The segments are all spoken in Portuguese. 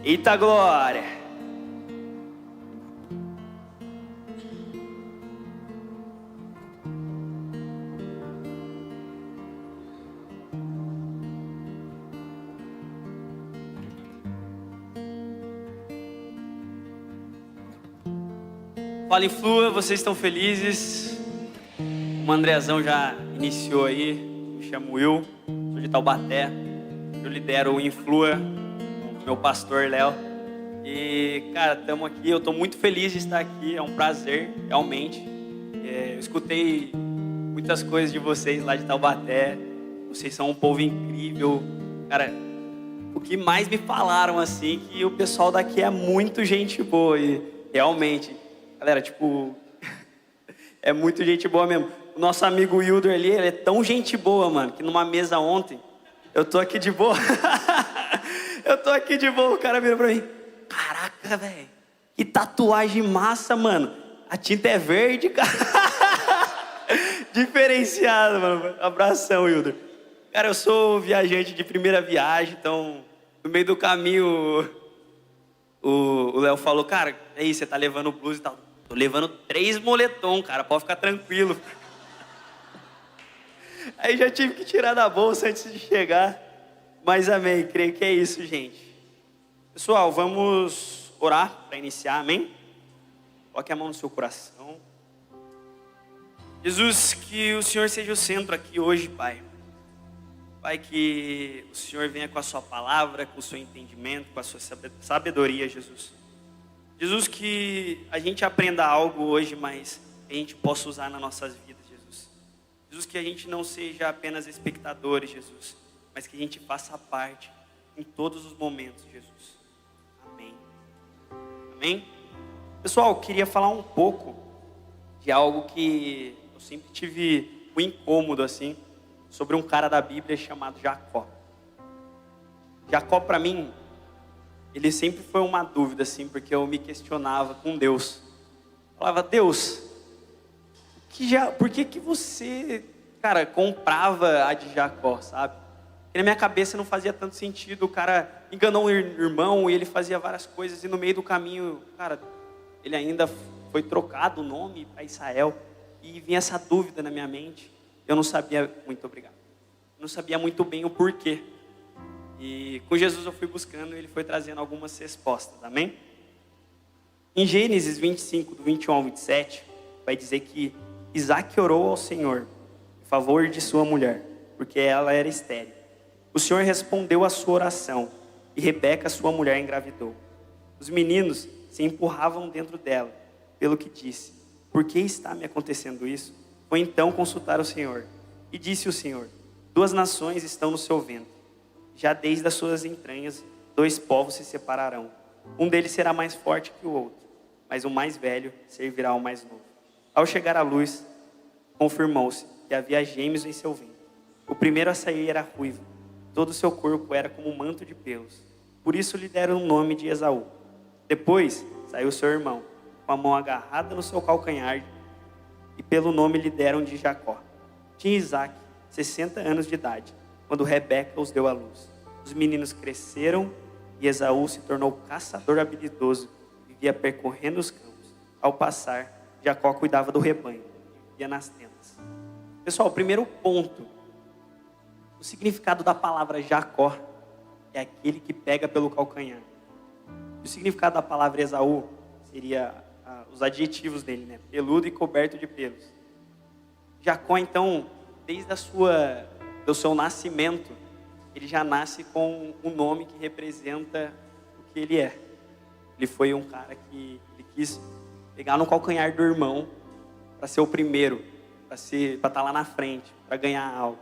Eita glória! Fala Influa, vocês estão felizes? O Andrezão já iniciou aí, me chamo Will, sou de Taubaté, eu lidero o Influa, meu pastor Léo. E cara, estamos aqui, eu estou muito feliz de estar aqui, é um prazer, realmente. Eu escutei muitas coisas de vocês lá de Taubaté, vocês são um povo incrível. Cara, o que mais me falaram assim, que o pessoal daqui é muito gente boa e realmente... Galera, tipo, é muito gente boa mesmo. O nosso amigo Wilder ali, ele é tão gente boa, mano, que numa mesa ontem, eu tô aqui de boa. Eu tô aqui de boa, o cara virou pra mim. Caraca, velho, que tatuagem massa, mano. A tinta é verde, cara. Diferenciado, mano. Abração, Wilder. Cara, eu sou viajante de primeira viagem, então, no meio do caminho, o Léo falou, cara, é isso, você tá levando blusa e tal. Tô levando 3 moletom, cara, pode ficar tranquilo. Aí já tive que tirar da bolsa antes de chegar. Mas amém, creio que é isso, gente. Pessoal, vamos orar para iniciar, amém? Coloque a mão no seu coração. Jesus, que o Senhor seja o centro aqui hoje, Pai. Pai, que o Senhor venha com a sua palavra, com o seu entendimento, com a sua sabedoria, Jesus. Jesus, que a gente aprenda algo hoje, mas que a gente possa usar nas nossas vidas, Jesus. Jesus, que a gente não seja apenas espectadores, Jesus, mas que a gente faça parte em todos os momentos, Jesus. Amém. Amém? Pessoal, eu queria falar um pouco de algo que eu sempre tive um incômodo, assim, sobre um cara da Bíblia chamado Jacó. Jacó, para mim, ele sempre foi uma dúvida, assim, porque eu me questionava com Deus. Eu falava, Deus, por que você, cara, comprava a de Jacó, sabe? Porque na minha cabeça não fazia tanto sentido, o cara enganou um irmão e ele fazia várias coisas, e no meio do caminho, cara, ele ainda foi trocado o nome para Israel, e vinha essa dúvida na minha mente. Eu não sabia, muito obrigado, não sabia muito bem o porquê. E com Jesus eu fui buscando e ele foi trazendo algumas respostas, amém? Em Gênesis 25, do 21 ao 27, vai dizer que Isaac orou ao Senhor em favor de sua mulher, porque ela era estéril. O Senhor respondeu à sua oração e Rebeca, sua mulher, engravidou. Os meninos se empurravam dentro dela, pelo que disse, por que está me acontecendo isso? Foi então consultar o Senhor. E disse o Senhor, 2 nações estão no seu ventre. Já desde as suas entranhas, 2 povos se separarão. Um deles será mais forte que o outro, mas o mais velho servirá ao mais novo. Ao chegar à luz, confirmou-se que havia gêmeos em seu ventre. O primeiro a sair era ruivo. Todo o seu corpo era como um manto de pelos. Por isso lhe deram o nome de Esaú. Depois saiu seu irmão, com a mão agarrada no seu calcanhar, e pelo nome lhe deram de Jacó. Tinha Isaac 60 anos de idade, quando Rebeca os deu à luz. Os meninos cresceram e Esaú se tornou caçador habilidoso, vivia percorrendo os campos. Ao passar, Jacó cuidava do rebanho, vivia nas tendas. Pessoal, o primeiro ponto, o significado da palavra Jacó é aquele que pega pelo calcanhar. O significado da palavra Esaú seria os adjetivos dele, né? Peludo e coberto de pelos. Jacó, então, desde do seu nascimento, ele já nasce com um nome que representa o que ele é. Ele foi um cara que ele quis pegar no calcanhar do irmão para ser o primeiro, para estar lá na frente, para ganhar algo.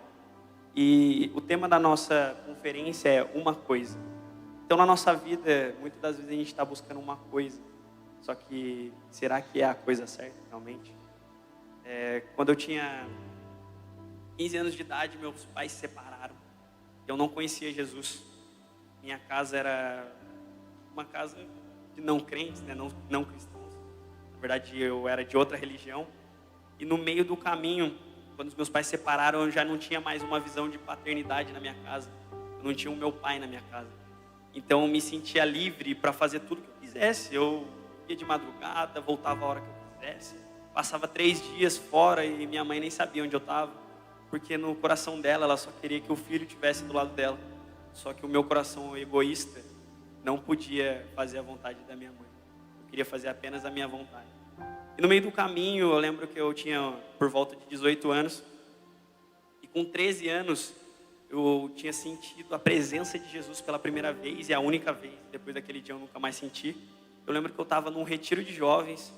E o tema da nossa conferência é uma coisa. Então, na nossa vida, muitas das vezes a gente está buscando uma coisa, só que será que é a coisa certa realmente? Quando eu tinha 15 anos de idade, meus pais se separaram. Eu não conhecia Jesus. Minha casa era uma casa de não crentes, né? não cristãos. Na verdade, eu era de outra religião. E no meio do caminho, quando os meus pais se separaram, eu já não tinha mais uma visão de paternidade na minha casa. Eu não tinha o meu pai na minha casa. Então eu me sentia livre para fazer tudo que eu quisesse. Eu ia de madrugada, voltava a hora que eu quisesse. Passava 3 dias fora e minha mãe nem sabia onde eu estava, porque no coração dela, ela só queria que o filho estivesse do lado dela. Só que o meu coração egoísta não podia fazer a vontade da minha mãe. Eu queria fazer apenas a minha vontade. E no meio do caminho, eu lembro que eu tinha por volta de 18 anos. E com 13 anos, eu tinha sentido a presença de Jesus pela primeira vez e a única vez. Depois daquele dia eu nunca mais senti. Eu lembro que eu estava num retiro de jovens,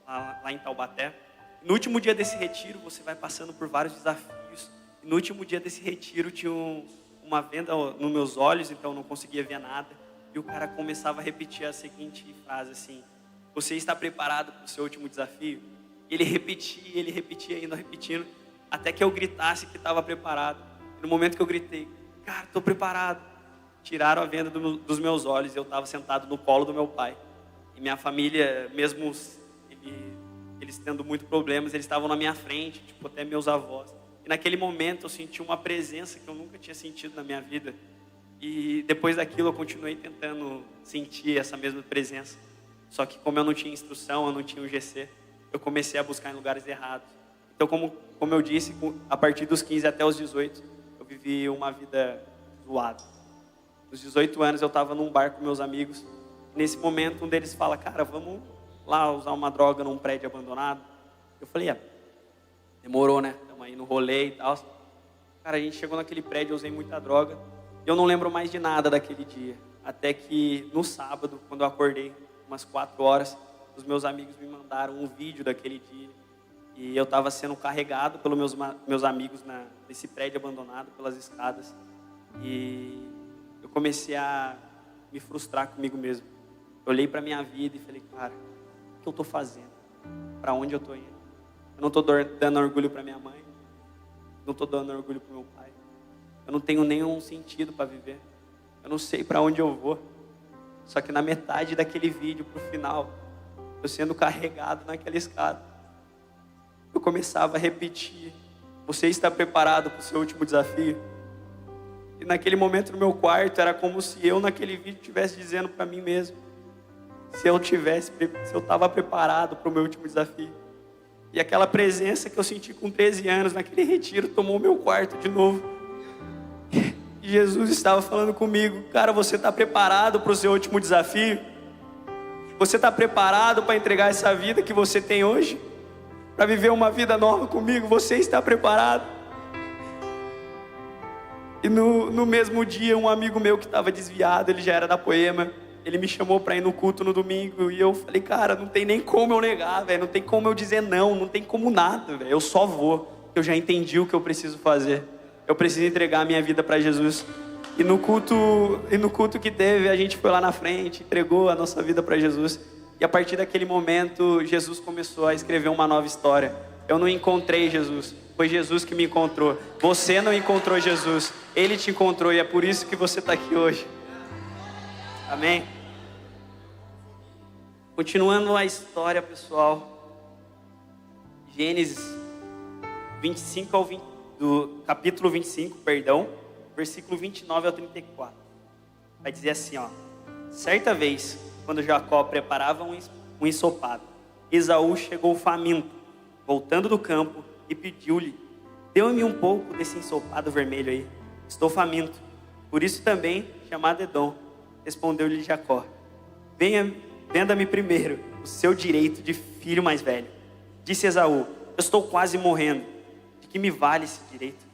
lá em Taubaté. No último dia desse retiro, você vai passando por vários desafios. E no último dia desse retiro, tinha uma venda nos meus olhos, então eu não conseguia ver nada. E o cara começava a repetir a seguinte frase assim: você está preparado para o seu último desafio? Ele repetia, ainda repetindo, até que eu gritasse que estava preparado. E no momento que eu gritei, cara, estou preparado, tiraram a venda dos meus olhos e eu estava sentado no colo do meu pai. E minha família, mesmo eles tendo muitos problemas, eles estavam na minha frente, tipo, até meus avós. E naquele momento eu senti uma presença que eu nunca tinha sentido na minha vida. E depois daquilo eu continuei tentando sentir essa mesma presença. Só que como eu não tinha instrução, eu não tinha um GC, eu comecei a buscar em lugares errados. Então, como eu disse, a partir dos 15 até os 18, eu vivi uma vida zoada. Nos 18 anos eu estava num bar com meus amigos. Nesse momento um deles fala, cara, vamos lá usar uma droga num prédio abandonado. Eu falei, demorou, né? Estamos aí no rolê e tal. Cara, a gente chegou naquele prédio, eu usei muita droga. Eu não lembro mais de nada daquele dia. Até que no sábado, quando eu acordei, umas 4 horas, os meus amigos me mandaram um vídeo daquele dia. E eu estava sendo carregado pelos meus amigos nesse prédio abandonado, pelas escadas. E eu comecei a me frustrar comigo mesmo. Eu olhei para a minha vida e falei, cara, o que eu estou fazendo? Para onde eu estou indo? Eu não estou dando orgulho para minha mãe. Não estou dando orgulho para meu pai. Eu não tenho nenhum sentido para viver. Eu não sei para onde eu vou. Só que na metade daquele vídeo, pro final, eu sendo carregado naquela escada, eu começava a repetir, você está preparado para o seu último desafio? E naquele momento no meu quarto, era como se eu naquele vídeo estivesse dizendo para mim mesmo, se eu estava preparado para o meu último desafio. E aquela presença que eu senti com 13 anos, naquele retiro, tomou o meu quarto de novo. E Jesus estava falando comigo, cara, você está preparado para o seu último desafio? Você está preparado para entregar essa vida que você tem hoje? Para viver uma vida nova comigo? Você está preparado? E no mesmo dia, um amigo meu que estava desviado, ele já era da Poema, ele me chamou para ir no culto no domingo. E eu falei, cara, não tem nem como eu negar, velho, não tem como eu dizer não tem como nada, velho, eu só vou. Eu já entendi o que eu preciso fazer. Eu preciso entregar a minha vida para Jesus. E no culto que teve, a gente foi lá na frente, entregou a nossa vida para Jesus. E a partir daquele momento, Jesus começou a escrever uma nova história. Eu não encontrei Jesus, foi Jesus que me encontrou. Você não encontrou Jesus, Ele te encontrou e é por isso que você está aqui hoje. Amém? Continuando a história, pessoal. Gênesis 25 ao 20. Do capítulo 25, versículo 29 ao 34. Vai dizer assim, certa vez, quando Jacó preparava um ensopado, Esaú chegou faminto, voltando do campo, e pediu-lhe, dê-me um pouco desse ensopado vermelho aí, estou faminto, por isso também chamado Edom. Respondeu-lhe Jacó, venda-me primeiro o seu direito de filho mais velho. Disse Esaú, eu estou quase morrendo, que me vale esse direito?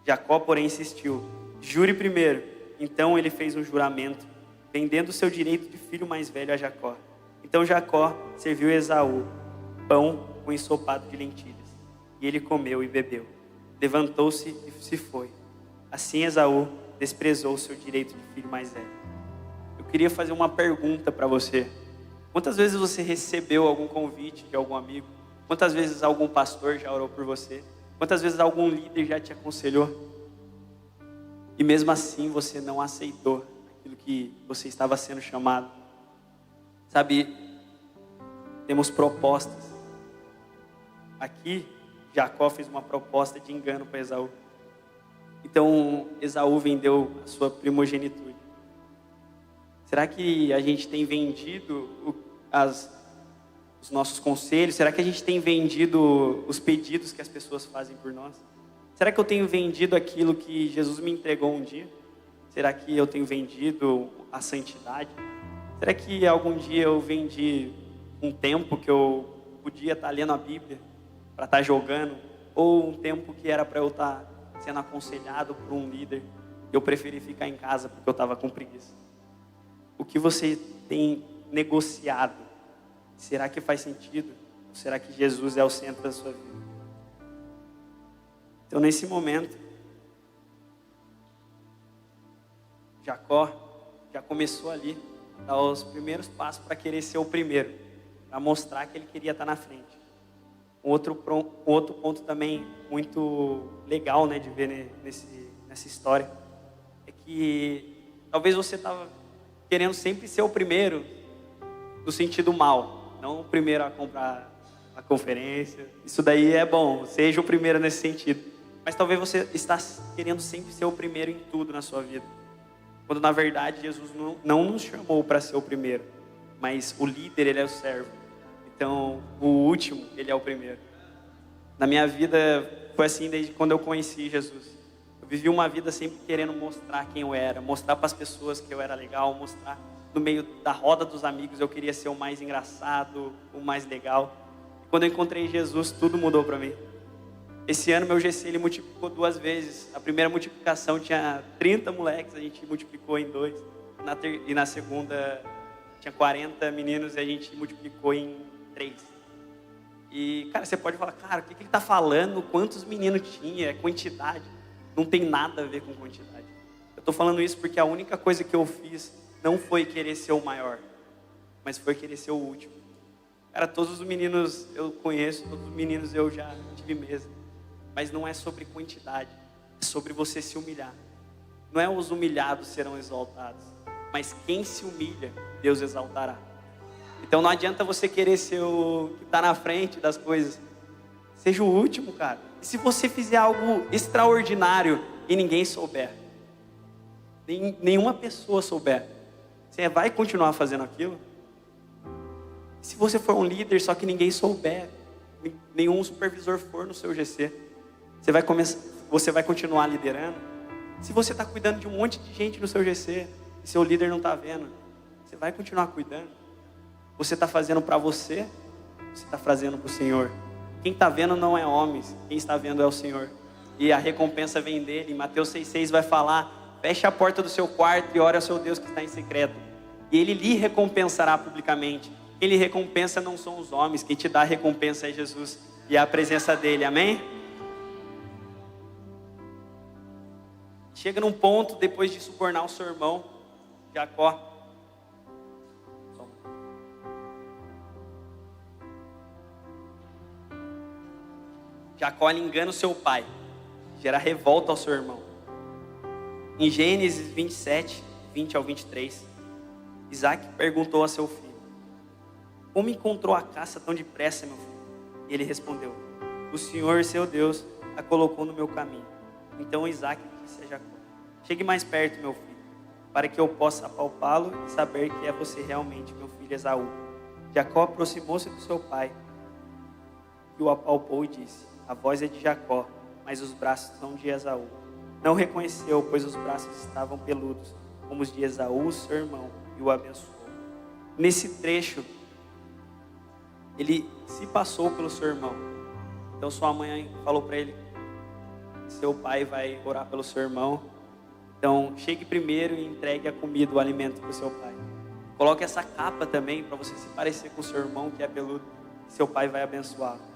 Jacó, porém, insistiu, jure primeiro. Então ele fez um juramento, vendendo o seu direito de filho mais velho a Jacó. Então Jacó serviu Esaú pão com ensopado de lentilhas. E ele comeu e bebeu. Levantou-se e se foi. Assim Esaú desprezou o seu direito de filho mais velho. Eu queria fazer uma pergunta para você. Quantas vezes você recebeu algum convite de algum amigo? Quantas vezes algum pastor já orou por você? Quantas vezes algum líder já te aconselhou? E mesmo assim você não aceitou aquilo que você estava sendo chamado. Sabe, temos propostas. Aqui, Jacó fez uma proposta de engano para Esaú. Então, Esaú vendeu a sua primogenitura. Será que a gente tem vendido os nossos conselhos? Será que a gente tem vendido os pedidos que as pessoas fazem por nós? Será que eu tenho vendido aquilo que Jesus me entregou um dia? Será que eu tenho vendido a santidade? Será que algum dia eu vendi um tempo que eu podia estar lendo a Bíblia para estar jogando? Ou um tempo que era para eu estar sendo aconselhado por um líder? Eu preferi ficar em casa porque eu estava com preguiça. O que você tem negociado? Será que faz sentido? Ou será que Jesus é o centro da sua vida? Então, nesse momento, Jacó já começou ali a dar os primeiros passos para querer ser o primeiro, para mostrar que ele queria estar na frente. Um outro ponto também muito legal, né, de ver nessa história é que talvez você estava querendo sempre ser o primeiro no sentido mal, não o primeiro a comprar a conferência. Isso daí é bom, seja o primeiro nesse sentido. Mas talvez você está querendo sempre ser o primeiro em tudo na sua vida. Quando na verdade Jesus não nos chamou para ser o primeiro, mas o líder, ele é o servo. Então o último, ele é o primeiro. Na minha vida foi assim desde quando eu conheci Jesus. Eu vivi uma vida sempre querendo mostrar quem eu era, mostrar para as pessoas que eu era legal, mostrar no meio da roda dos amigos eu queria ser o mais engraçado, o mais legal. E quando eu encontrei Jesus, tudo mudou para mim. Esse ano meu GC ele multiplicou 2 vezes. A primeira multiplicação tinha 30 moleques, a gente multiplicou em 2. E na segunda tinha 40 meninos e a gente multiplicou em 3. E, cara, você pode falar, cara, o que ele está falando? Quantos meninos tinha? É quantidade. Não tem nada a ver com quantidade. Eu estou falando isso porque a única coisa que eu fiz não foi querer ser o maior, mas foi querer ser o último. Cara, todos os meninos eu conheço, todos os meninos eu já tive mesa. Mas não é sobre quantidade, é sobre você se humilhar. Não é os humilhados serão exaltados, mas quem se humilha, Deus exaltará. Então não adianta você querer ser o que está na frente das coisas. Seja o último, cara. E se você fizer algo extraordinário e ninguém souber, nenhuma pessoa souber, você vai continuar fazendo aquilo? Se você for um líder, só que ninguém souber, nenhum supervisor for no seu GC, você vai continuar liderando? Se você está cuidando de um monte de gente no seu GC, e seu líder não está vendo, você vai continuar cuidando? Você está fazendo para você? Você está fazendo para o Senhor? Quem está vendo não é homens, quem está vendo é o Senhor. E a recompensa vem dele. Em Mateus 6,6 vai falar: feche a porta do seu quarto e ore ao seu Deus que está em secreto, e ele lhe recompensará publicamente. Quem lhe recompensa não são os homens, quem te dá a recompensa é Jesus e a presença dele, amém? Chega num ponto, depois de subornar o seu irmão, Jacó. Jacó engana o seu pai, gera revolta ao seu irmão. Em Gênesis 27, 20 ao 23, Isaac perguntou a seu filho: como encontrou a caça tão depressa, meu filho? E ele respondeu: o Senhor, seu Deus, a colocou no meu caminho. Então Isaac disse a Jacó: chegue mais perto, meu filho, para que eu possa apalpá-lo e saber que é você realmente, meu filho Esaú. Jacó aproximou-se do seu pai e o apalpou e disse: a voz é de Jacó, mas os braços são de Esaú. Não reconheceu, pois os braços estavam peludos, como os de Esaú, seu irmão, e o abençoou. Nesse trecho, ele se passou pelo seu irmão. Então sua mãe falou para ele: seu pai vai orar pelo seu irmão. Então chegue primeiro e entregue a comida, o alimento para o seu pai. Coloque essa capa também para você se parecer com o seu irmão que é peludo. Seu pai vai abençoá-lo.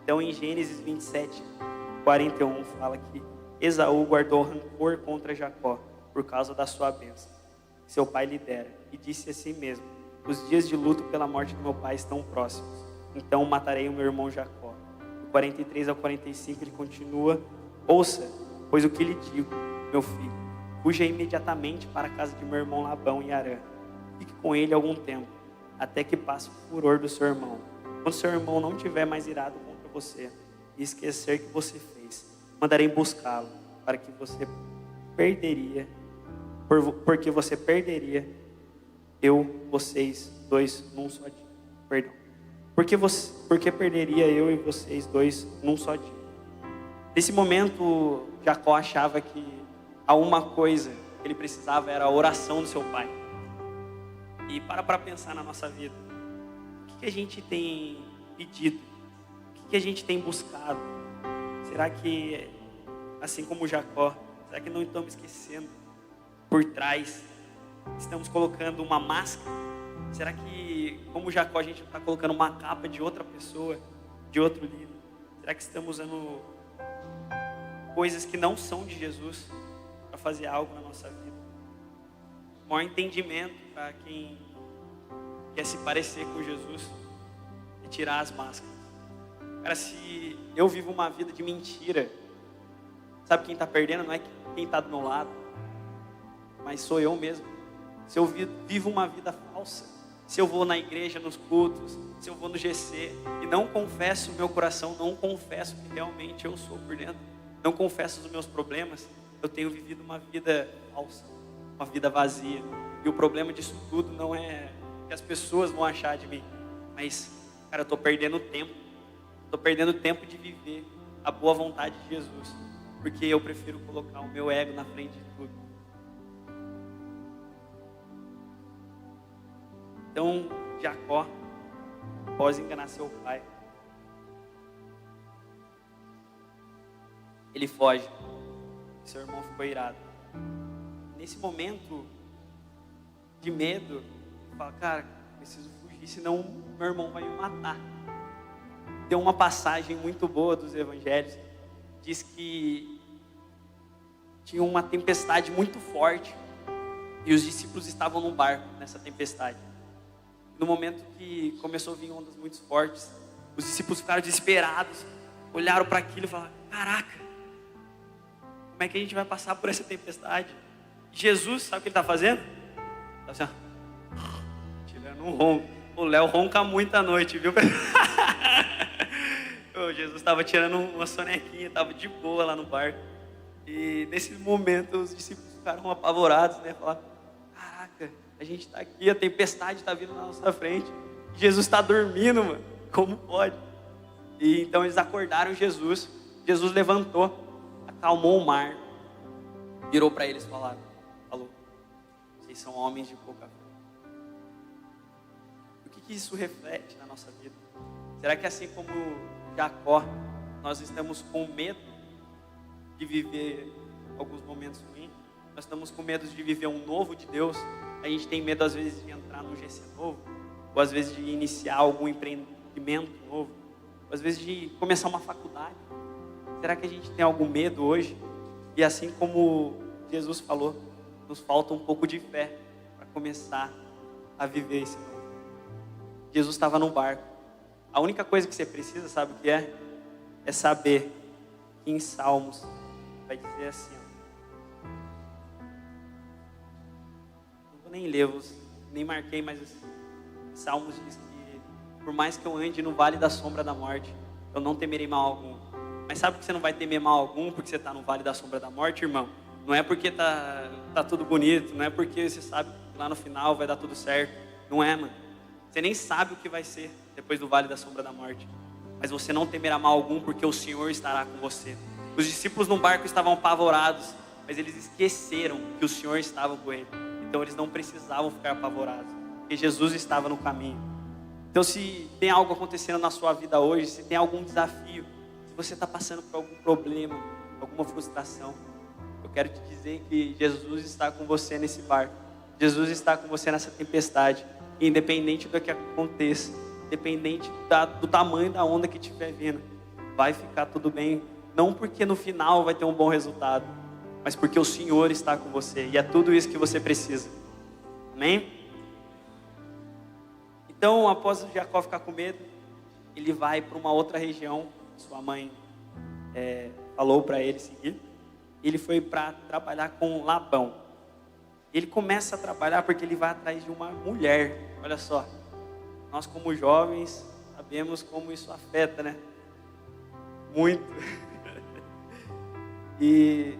Então em Gênesis 27, 41 fala que Esaú guardou rancor contra Jacó por causa da sua bênção. Seu pai lhe dera e disse a si mesmo: os dias de luto pela morte do meu pai estão próximos, então matarei o meu irmão Jacó. Do 43 ao 45 ele continua: ouça, pois o que lhe digo, meu filho, fuja imediatamente para a casa de meu irmão Labão em Harã. Fique com ele algum tempo, até que passe o furor do seu irmão. Quando seu irmão não tiver mais irado contra você e esquecer que você fez, mandarei buscá-lo, porque você perderia eu, vocês dois num só dia. Perdão. Por que perderia eu e vocês dois num só dia? Nesse momento, Jacó achava que a uma coisa que ele precisava era a oração do seu pai. E para pensar na nossa vida. O que a gente tem pedido? O que a gente tem buscado? Será que, assim como Jacó, será que não estamos esquecendo por trás? Estamos colocando uma máscara? Será que, como Jacó, a gente está colocando uma capa de outra pessoa, de outro líder? Será que estamos usando coisas que não são de Jesus para fazer algo na nossa vida? O maior entendimento para quem quer se parecer com Jesus é tirar as máscaras. Cara, se eu vivo uma vida de mentira, sabe quem está perdendo? Não é quem está do meu lado, mas sou eu mesmo. Se eu vivo uma vida falsa, se eu vou na igreja, nos cultos, se eu vou no GC e não confesso o meu coração, não confesso que realmente eu sou por dentro, não confesso os meus problemas, eu tenho vivido uma vida falsa, uma vida vazia. E o problema disso tudo não é que as pessoas vão achar de mim, mas, cara, eu estou perdendo tempo. Estou perdendo tempo de viver a boa vontade de Jesus, porque eu prefiro colocar o meu ego na frente de tudo. Então, Jacó, após enganar seu pai, ele foge. Seu irmão ficou irado. Nesse momento de medo, ele fala, cara, preciso fugir, senão meu irmão vai me matar. Tem uma passagem muito boa dos evangelhos, diz que tinha uma tempestade muito forte e os discípulos estavam num barco nessa tempestade. No momento que começou a vir ondas muito fortes, os discípulos ficaram desesperados, olharam para aquilo e falaram, caraca, como é que a gente vai passar por essa tempestade? Jesus, sabe o que ele está fazendo? Está assim, ó, tirando um ronco. O Léo ronca muito à noite, viu? Jesus estava tirando uma sonequinha, estava de boa lá no barco. E nesse momento os discípulos ficaram apavorados, né? Falaram, caraca, a gente está aqui, a tempestade está vindo na nossa frente. Jesus está dormindo, mano. Como pode? E então eles acordaram Jesus. Jesus levantou, acalmou o mar, virou para eles e falou, vocês são homens de pouca fé. O que isso reflete na nossa vida? Será que assim como Jacó, nós estamos com medo de viver alguns momentos ruins? Nós estamos com medo de viver um novo de Deus? A gente tem medo às vezes de entrar num GC novo, ou às vezes de iniciar algum empreendimento novo, ou às vezes de começar uma faculdade. Será que a gente tem algum medo hoje? E assim como Jesus falou, nos falta um pouco de fé para começar a viver esse novo. Jesus estava no barco. A única coisa que você precisa, sabe o que é? É saber que em Salmos vai dizer assim, ó. Não vou nem ler, nem marquei, mas assim, Salmos diz que por mais que eu ande no vale da sombra da morte, eu não temerei mal algum. Mas sabe que você não vai temer mal algum porque você está no vale da sombra da morte, irmão? Não é porque tá tudo bonito, não é porque você sabe que lá no final vai dar tudo certo. Não é, mano. Você nem sabe o que vai ser depois do vale da sombra da morte. Mas você não temerá mal algum, porque o Senhor estará com você. Os discípulos no barco estavam apavorados, mas eles esqueceram que o Senhor estava com eles. Então eles não precisavam ficar apavorados, porque Jesus estava no caminho. Então se tem algo acontecendo na sua vida hoje, se tem algum desafio, se você está passando por algum problema, alguma frustração, eu quero te dizer que Jesus está com você nesse barco. Jesus está com você nessa tempestade. Independente do que aconteça, independente do tamanho da onda que estiver vindo, vai ficar tudo bem. Não porque no final vai ter um bom resultado, mas porque o Senhor está com você. E é tudo isso que você precisa. Amém? Então, após Jacó ficar com medo, ele vai para uma outra região. Sua mãe falou para ele seguir. Ele foi para trabalhar com Labão. Ele começa a trabalhar porque ele vai atrás de uma mulher. Olha só, nós como jovens sabemos como isso afeta, né? Muito. E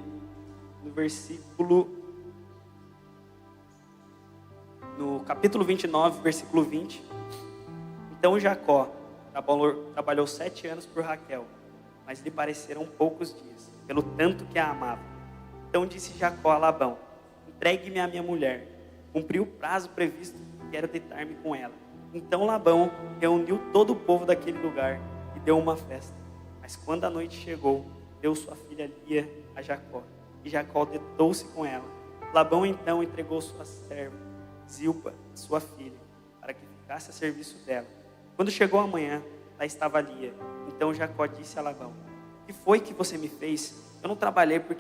no capítulo 29, versículo 20. Então Jacó trabalhou 7 anos por Raquel, mas lhe pareceram poucos dias, pelo tanto que a amava. Então disse Jacó a Labão: entregue-me a minha mulher. Cumpri o prazo previsto, quero deitar-me com ela. Então Labão reuniu todo o povo daquele lugar e deu uma festa. Mas quando a noite chegou, deu sua filha Lia a Jacó, e Jacó deitou-se com ela. Labão então entregou sua serva, Zilpa, sua filha, para que ficasse a serviço dela. Quando chegou a manhã, lá estava Lia. Então Jacó disse a Labão: que foi que você me fez? Eu não trabalhei por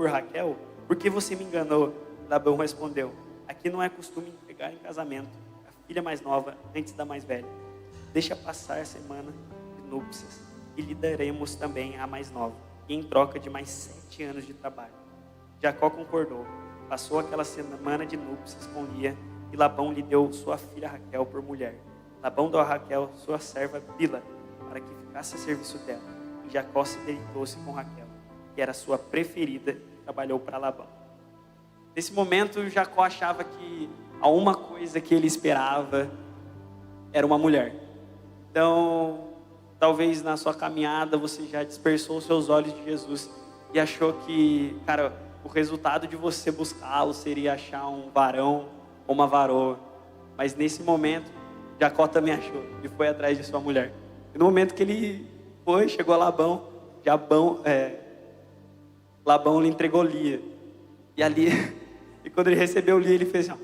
Raquel, porque você me enganou. Labão respondeu: aqui não é costume entregar em casamento a filha mais nova antes da mais velha. Deixa passar a semana de núpcias e lhe daremos também a mais nova, e em troca de mais 7 anos de trabalho. Jacó concordou. Passou aquela semana de núpcias com Lia, e Labão lhe deu sua filha Raquel por mulher. Labão deu a Raquel sua serva Bila, para que ficasse a serviço dela. E Jacó se deitou-se com Raquel, que era sua preferida, e trabalhou para Labão. Nesse momento, Jacó achava que a uma coisa que ele esperava era uma mulher. Então, talvez na sua caminhada você já dispersou os seus olhos de Jesus e achou que, cara, o resultado de você buscá-lo seria achar um varão ou uma varoa. Mas nesse momento, Jacó também achou e foi atrás de sua mulher. E no momento que ele foi, chegou a Labão, Labão lhe entregou Lia. E ali, e quando ele recebeu Lia, ele fez assim: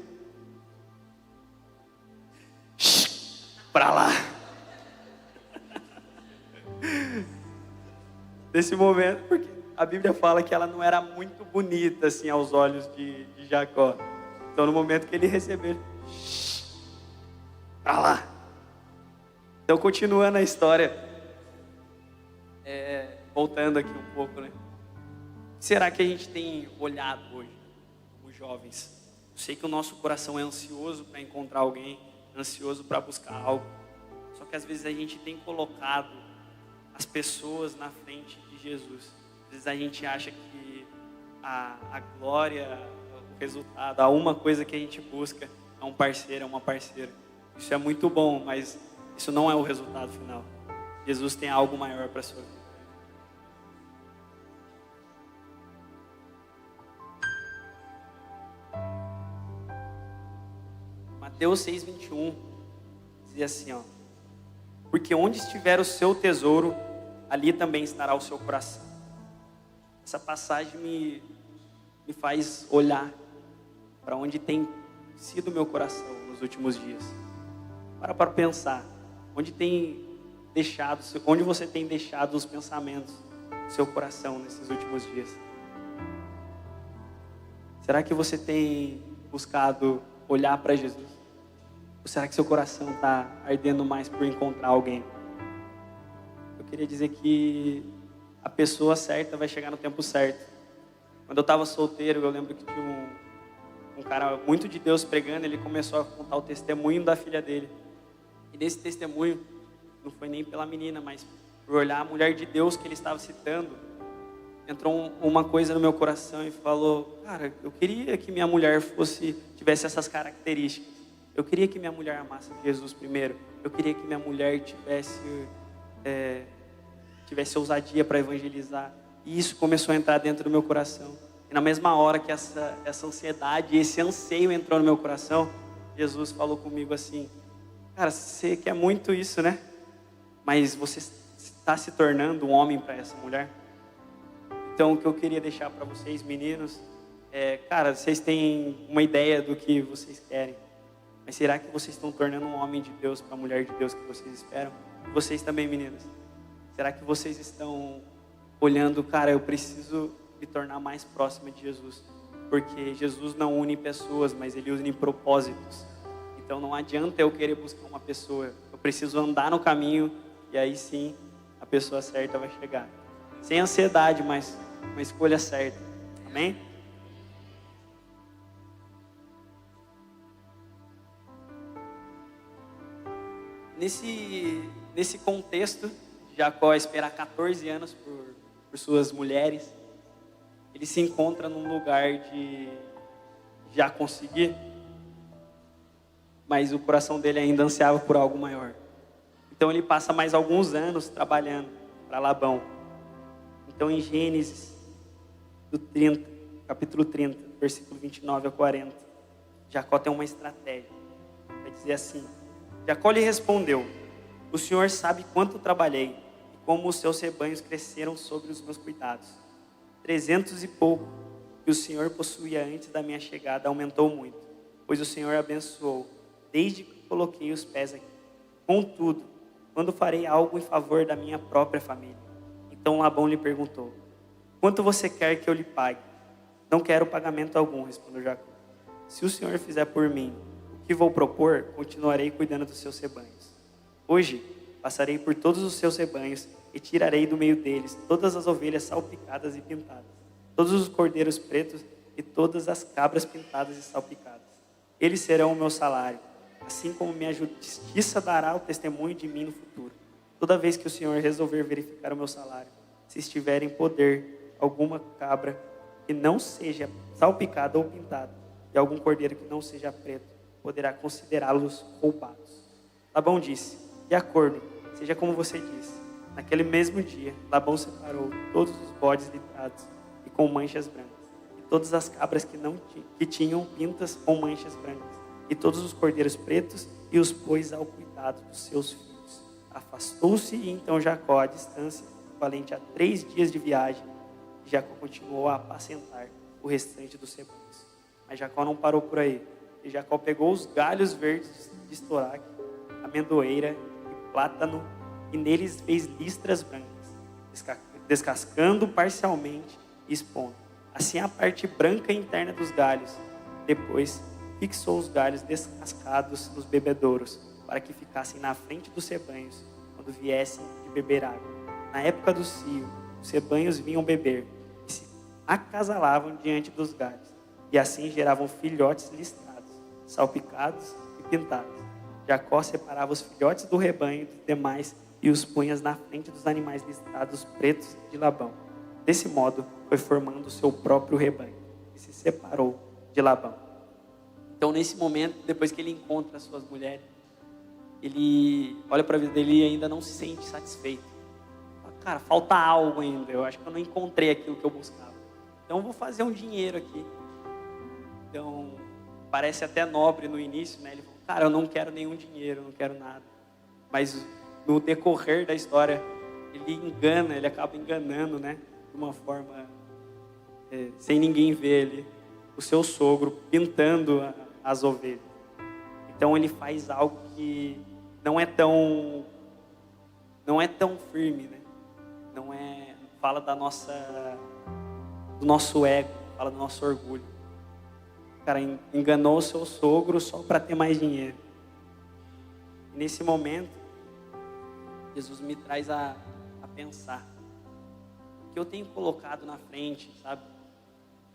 pra lá. Nesse momento, porque a Bíblia fala que ela não era muito bonita assim aos olhos de Jacó. Então no momento que ele recebeu, pra lá. Então continuando a história, voltando aqui um pouco, né? O que será que a gente tem olhado hoje, os jovens? Eu sei que o nosso coração é ansioso para encontrar alguém, ansioso para buscar algo. Só que às vezes a gente tem colocado as pessoas na frente de Jesus. Às vezes a gente acha que a glória, o resultado, a uma coisa que a gente busca é um parceiro, é uma parceira. Isso é muito bom, mas isso não é o resultado final. Jesus tem algo maior para a sua vida. Mateus 6:21 dizia assim, ó: porque onde estiver o seu tesouro, ali também estará o seu coração. Essa passagem me faz olhar para onde tem sido o meu coração nos últimos dias. Para pensar, onde você tem deixado os pensamentos do seu coração nesses últimos dias? Será que você tem buscado olhar para Jesus? Ou será que seu coração está ardendo mais por encontrar alguém? Eu queria dizer que a pessoa certa vai chegar no tempo certo. Quando eu estava solteiro, eu lembro que tinha um cara muito de Deus pregando. Ele começou a contar o testemunho da filha dele. E nesse testemunho, não foi nem pela menina, mas por olhar a mulher de Deus que ele estava citando, entrou uma coisa no meu coração e falou: cara, eu queria que minha mulher tivesse essas características. Eu queria que minha mulher amasse Jesus primeiro. Eu queria que minha mulher tivesse ousadia para evangelizar. E isso começou a entrar dentro do meu coração. E na mesma hora que essa ansiedade, esse anseio entrou no meu coração, Jesus falou comigo assim: cara, você quer muito isso, né? Mas você está se tornando um homem para essa mulher? Então o que eu queria deixar para vocês, meninos, cara, vocês têm uma ideia do que vocês querem. Mas será que vocês estão tornando um homem de Deus para a mulher de Deus que vocês esperam? Vocês também, meninas. Será que vocês estão olhando, cara, eu preciso me tornar mais próxima de Jesus? Porque Jesus não une pessoas, mas Ele une propósitos. Então não adianta eu querer buscar uma pessoa. Eu preciso andar no caminho e aí sim a pessoa certa vai chegar. Sem ansiedade, mas uma escolha certa. Amém? Nesse contexto, Jacó esperar 14 anos por suas mulheres, ele se encontra num lugar já conseguir, mas o coração dele ainda ansiava por algo maior. Então ele passa mais alguns anos trabalhando para Labão. Então em Gênesis, capítulo 30, versículo 29 a 40, Jacó tem uma estratégia. Vai dizer assim: Jacó lhe respondeu: o Senhor sabe quanto trabalhei e como os seus rebanhos cresceram sobre os meus cuidados. 300 e pouco que o Senhor possuía antes da minha chegada aumentou muito, pois o Senhor abençoou desde que coloquei os pés aqui. Contudo, quando farei algo em favor da minha própria família? Então Labão lhe perguntou: quanto você quer que eu lhe pague? Não quero pagamento algum, respondeu Jacó. Se o Senhor fizer por mim o que vou propor, continuarei cuidando dos seus rebanhos. Hoje passarei por todos os seus rebanhos e tirarei do meio deles todas as ovelhas salpicadas e pintadas, todos os cordeiros pretos e todas as cabras pintadas e salpicadas. Eles serão o meu salário, assim como minha justiça dará o testemunho de mim no futuro. Toda vez que o Senhor resolver verificar o meu salário, se estiver em poder alguma cabra que não seja salpicada ou pintada, e algum cordeiro que não seja preto, poderá considerá-los roubados. Labão disse: de acordo, seja como você disse. Naquele mesmo dia, Labão separou todos os bodes litrados e com manchas brancas, e todas as cabras que tinham pintas com manchas brancas, e todos os cordeiros pretos, e os pôs ao cuidado dos seus filhos. Afastou-se e então Jacó, à distância, valente a 3 dias de viagem, e Jacó continuou a apacentar o restante dos rebanhos. Mas Jacó não parou por aí, e Jacó pegou os galhos verdes de estoraque, amendoeira e plátano, e neles fez listras brancas, descascando parcialmente e expondo. Assim a parte branca interna dos galhos. Depois fixou os galhos descascados nos bebedouros, para que ficassem na frente dos rebanhos, quando viessem de beber água. Na época do cio, os rebanhos vinham beber, e se acasalavam diante dos galhos, e assim geravam filhotes listrados, salpicados e pintados. Jacó separava os filhotes do rebanho dos demais e os punha na frente dos animais listrados pretos de Labão. Desse modo, foi formando o seu próprio rebanho, e se separou de Labão. Então, nesse momento, depois que ele encontra as suas mulheres, ele olha para a vida dele e ainda não se sente satisfeito. Fala: cara, falta algo ainda, eu acho que eu não encontrei aquilo que eu buscava. Então, eu vou fazer um dinheiro aqui. Então, parece até nobre no início, né? Ele falou: cara, eu não quero nenhum dinheiro, eu não quero nada. Mas no decorrer da história, ele acaba enganando, né? De uma forma, sem ninguém ver ele, o seu sogro pintando as ovelhas. Então ele faz algo que não é tão firme, né? Fala do nosso ego, fala do nosso orgulho. O cara enganou o seu sogro só para ter mais dinheiro. E nesse momento, Jesus me traz a pensar o que eu tenho colocado na frente, sabe?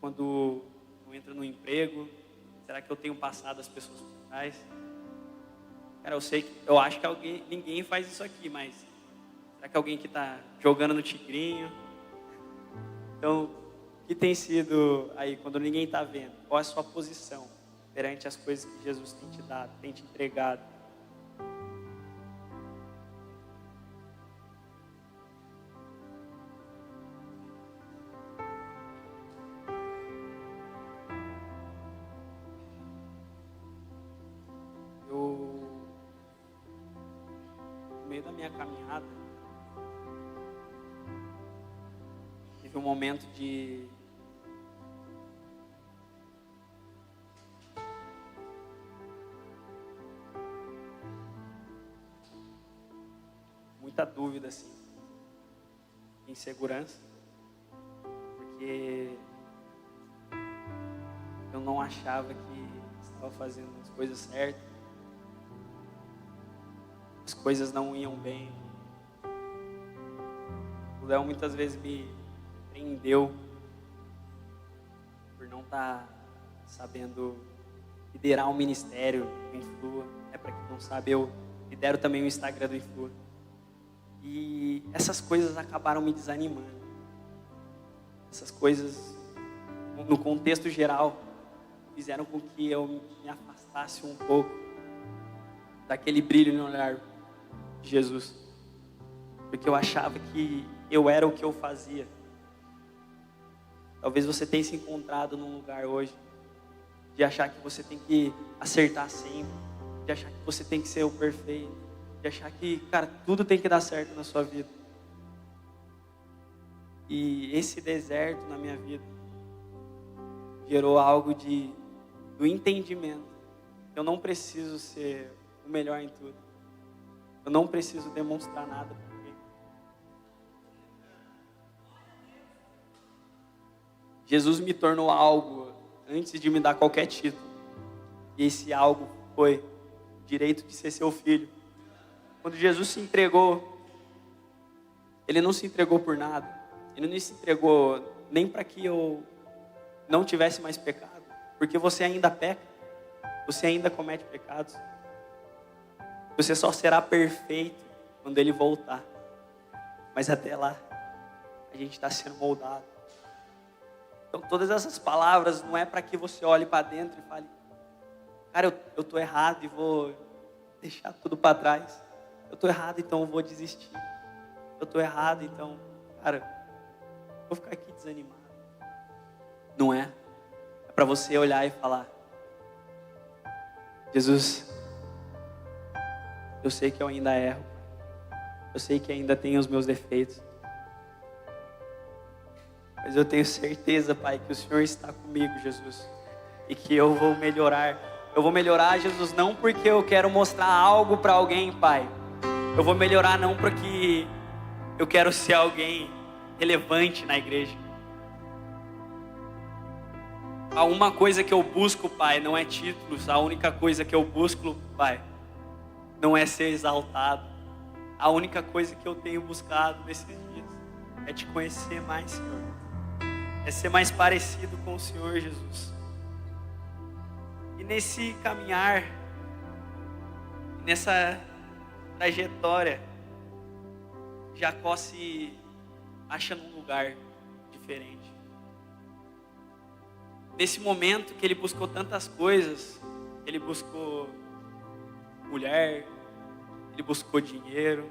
Quando eu entro no emprego, será que eu tenho passado as pessoas por trás? Cara, eu acho que ninguém faz isso aqui, mas será que alguém que está jogando no tigrinho? Então, o que tem sido aí, quando ninguém está vendo? Qual é a sua posição perante as coisas que Jesus tem te dado, tem te entregado? No meio da minha caminhada, tive um momento de muita dúvida, assim, insegurança, porque eu não achava que estava fazendo as coisas certas, as coisas não iam bem. O Léo muitas vezes me prendeu por não estar sabendo liderar um ministério do Influa. Para quem não sabe, eu lidero também o Instagram do Influa. E essas coisas acabaram me desanimando. Essas coisas, no contexto geral, fizeram com que eu me afastasse um pouco daquele brilho no olhar de Jesus. Porque eu achava que eu era o que eu fazia. Talvez você tenha se encontrado num lugar hoje de achar que você tem que acertar sempre, de achar que você tem que ser o perfeito, de achar que, cara, tudo tem que dar certo na sua vida. E esse deserto na minha vida gerou algo do entendimento. Eu não preciso ser o melhor em tudo. Eu não preciso demonstrar nada para ninguém. Jesus me tornou algo antes de me dar qualquer título. E esse algo foi o direito de ser seu filho. Quando Jesus se entregou, Ele não se entregou por nada. Ele não se entregou nem para que eu não tivesse mais pecado. Porque você ainda peca. Você ainda comete pecados. Você só será perfeito quando Ele voltar. Mas até lá, a gente está sendo moldado. Então todas essas palavras não é para que você olhe para dentro e fale: cara, eu estou errado e vou deixar tudo para trás. Eu estou errado, então eu vou desistir. Eu estou errado, então, cara, vou ficar aqui desanimado. Não é. É para você olhar e falar: Jesus, eu sei que eu ainda erro. Eu sei que ainda tenho os meus defeitos. Mas eu tenho certeza, Pai, que o Senhor está comigo, Jesus. E que eu vou melhorar. Eu vou melhorar, Jesus, não porque eu quero mostrar algo para alguém, Pai. Eu vou melhorar não porque eu quero ser alguém relevante na igreja. A uma coisa que eu busco, Pai, não é títulos. A única coisa que eu busco, Pai, não é ser exaltado. A única coisa que eu tenho buscado nesses dias é te conhecer mais, Senhor. É ser mais parecido com o Senhor, Jesus. E nesse caminhar, nessa trajetória, Jacó se acha num lugar diferente. Nesse momento que ele buscou tantas coisas, ele buscou mulher, ele buscou dinheiro,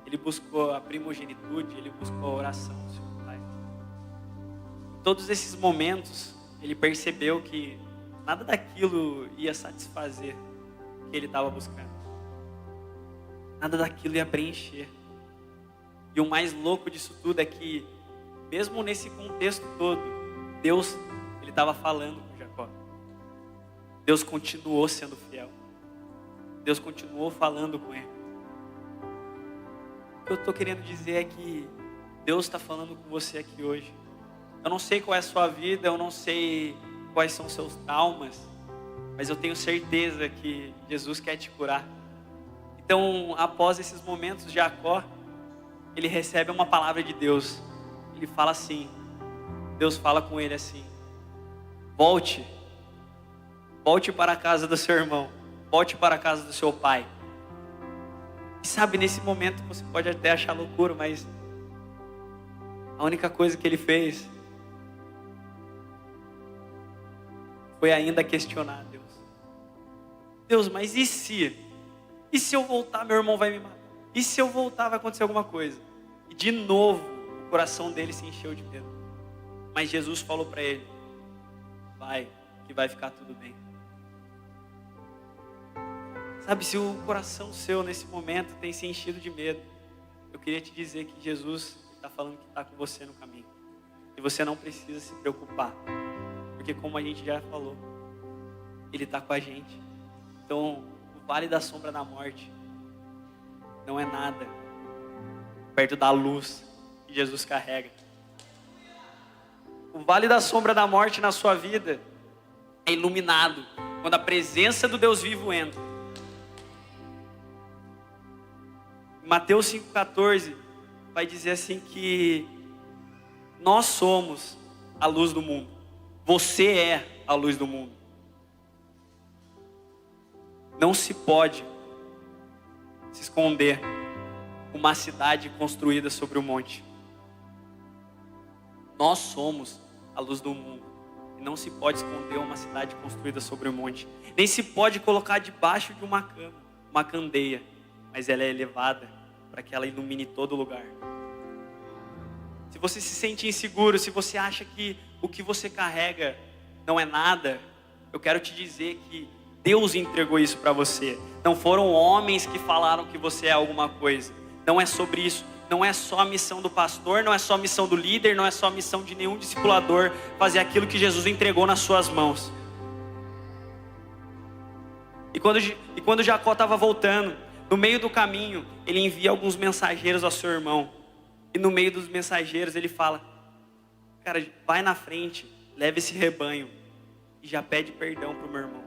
ele buscou a primogenitude, ele buscou a oração do seu pai. Em todos esses momentos, ele percebeu que nada daquilo ia satisfazer o que ele estava buscando. Nada daquilo ia preencher. E o mais louco disso tudo é que, mesmo nesse contexto todo, Deus, Ele estava falando com Jacó. Deus continuou sendo fiel. Deus continuou falando com ele. O que eu estou querendo dizer é que Deus está falando com você aqui hoje. Eu não sei qual é a sua vida, eu não sei quais são os seus traumas, mas eu tenho certeza que Jesus quer te curar. Então, após esses momentos, Jacó, ele recebe uma palavra de Deus. Ele fala assim, Deus fala com ele assim: volte para a casa do seu irmão, volte para a casa do seu pai. E sabe, nesse momento você pode até achar loucura, mas a única coisa que ele fez foi ainda questionar Deus. Deus, mas e se? E se eu voltar, meu irmão vai me matar? E se eu voltar, vai acontecer alguma coisa? E de novo, o coração dele se encheu de medo. Mas Jesus falou para ele: vai, que vai ficar tudo bem. Sabe, se o coração seu nesse momento tem se enchido de medo, eu queria te dizer que Jesus está falando que está com você no caminho. E você não precisa se preocupar. Porque como a gente já falou, Ele está com a gente. Então, o vale da sombra da morte não é nada perto da luz que Jesus carrega. O vale da sombra da morte na sua vida é iluminado quando a presença do Deus vivo entra. Mateus 5,14 vai dizer assim que nós somos a luz do mundo. Você é a luz do mundo. Não se pode se esconder uma cidade construída sobre o monte. Nós somos a luz do mundo. E não se pode esconder uma cidade construída sobre um monte. Nem se pode colocar debaixo de uma cama, uma candeia. Mas ela é elevada para que ela ilumine todo lugar. Se você se sente inseguro, se você acha que o que você carrega não é nada, eu quero te dizer que Deus entregou isso para você. Não foram homens que falaram que você é alguma coisa. Não é sobre isso. Não é só a missão do pastor, não é só a missão do líder, não é só a missão de nenhum discipulador fazer aquilo que Jesus entregou nas suas mãos. E quando Jacó estava voltando, no meio do caminho, ele envia alguns mensageiros ao seu irmão. E no meio dos mensageiros ele fala: cara, vai na frente, leva esse rebanho e já pede perdão para o meu irmão.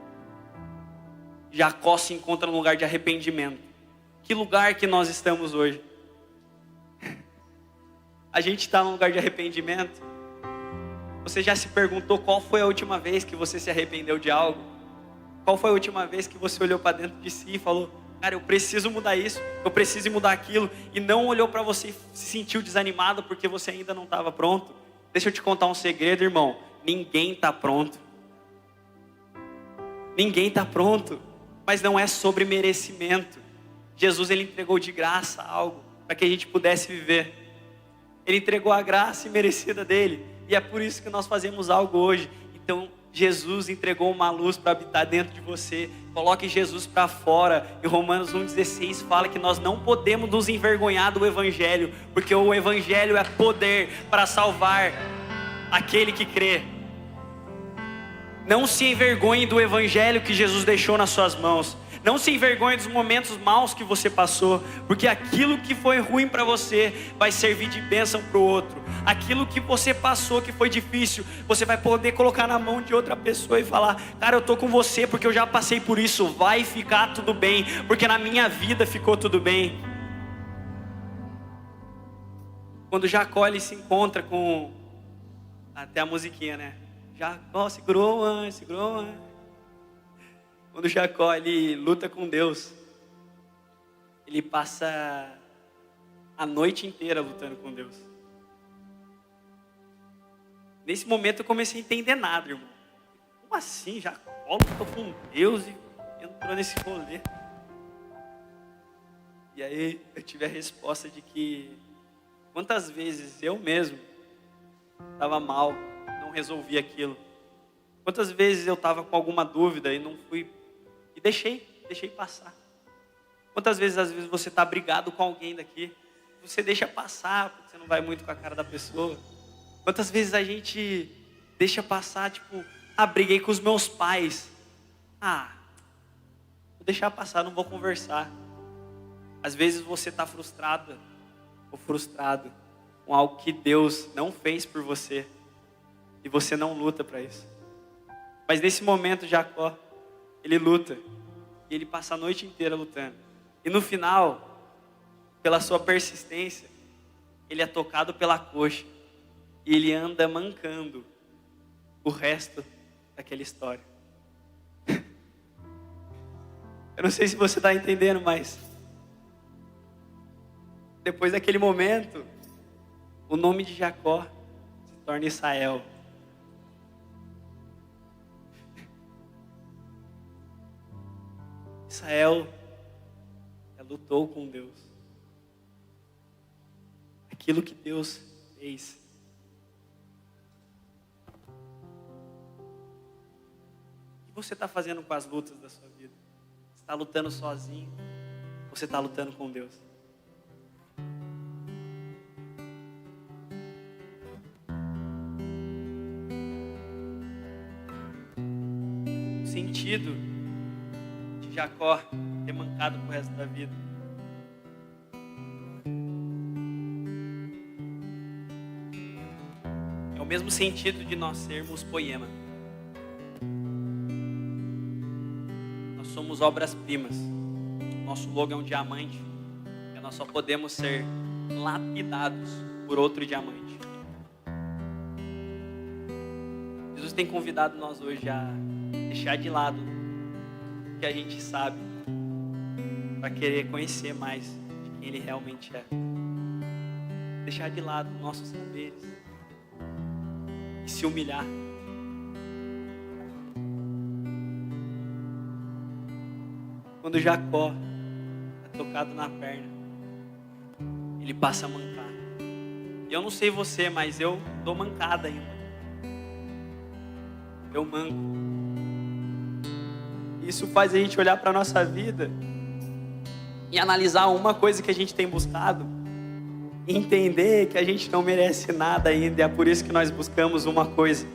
Jacó se encontra num lugar de arrependimento. Que lugar que nós estamos hoje? A gente está num lugar de arrependimento. Você já se perguntou qual foi a última vez que você se arrependeu de algo? Qual foi a última vez que você olhou para dentro de si e falou: cara, eu preciso mudar isso, eu preciso mudar aquilo, e não olhou para você e se sentiu desanimado porque você ainda não estava pronto? Deixa eu te contar um segredo, irmão. Ninguém está pronto. Ninguém está pronto. Mas não é sobre merecimento. Jesus, ele entregou de graça algo para que a gente pudesse viver. Ele entregou a graça imerecida dele. E é por isso que nós fazemos algo hoje. Então, Jesus entregou uma luz para habitar dentro de você. Coloque Jesus para fora. Em Romanos 1,16 fala que nós não podemos nos envergonhar do Evangelho, porque o Evangelho é poder para salvar aquele que crê. Não se envergonhe do Evangelho que Jesus deixou nas suas mãos. Não se envergonhe dos momentos maus que você passou, porque aquilo que foi ruim para você vai servir de bênção para o outro. Aquilo que você passou que foi difícil, você vai poder colocar na mão de outra pessoa e falar: cara, eu estou com você porque eu já passei por isso, vai ficar tudo bem, porque na minha vida ficou tudo bem. Quando Jacó ele se encontra com, até a musiquinha, né? Jacó segurou anjo, segurou anjo. Quando Jacó ele luta com Deus, ele passa a noite inteira lutando com Deus. Nesse momento eu comecei a entender nada, irmão. Como assim? Jacó lutou com Deus e entrou nesse rolê. E aí eu tive a resposta de que quantas vezes eu mesmo estava mal, não resolvi aquilo. Quantas vezes eu estava com alguma dúvida e não fui, e deixei passar. Quantas vezes, às vezes, você está brigado com alguém daqui, você deixa passar, porque você não vai muito com a cara da pessoa. Quantas vezes a gente deixa passar, tipo, briguei com os meus pais. Vou deixar passar, não vou conversar. Às vezes você está frustrada ou frustrado com algo que Deus não fez por você e você não luta para isso. Mas nesse momento Jacó, ele luta e ele passa a noite inteira lutando. E no final, pela sua persistência, ele é tocado pela coxa e ele anda mancando o resto daquela história. Eu não sei se você está entendendo, mas depois daquele momento, o nome de Jacó se torna Israel. Israel lutou com Deus. Aquilo que Deus fez. O que você está fazendo com as lutas da sua vida? Você está lutando sozinho? Ou você está lutando com Deus? O sentido de Jacó ter mancado pro resto da vida é o mesmo sentido de nós sermos poema. Nós somos obras-primas. Nosso logo é um diamante e nós só podemos ser lapidados por outro diamante. Jesus tem convidado nós hoje a deixar de lado o que a gente sabe para querer conhecer mais de quem Ele realmente é. Deixar de lado nossos saberes e se humilhar Quando Jacó é tocado na perna, ele passa a mancar. E eu não sei você, mas eu dou mancada ainda. Eu manco. Isso faz a gente olhar para a nossa vida e analisar uma coisa que a gente tem buscado, e entender que a gente não merece nada ainda, e é por isso que nós buscamos uma coisa.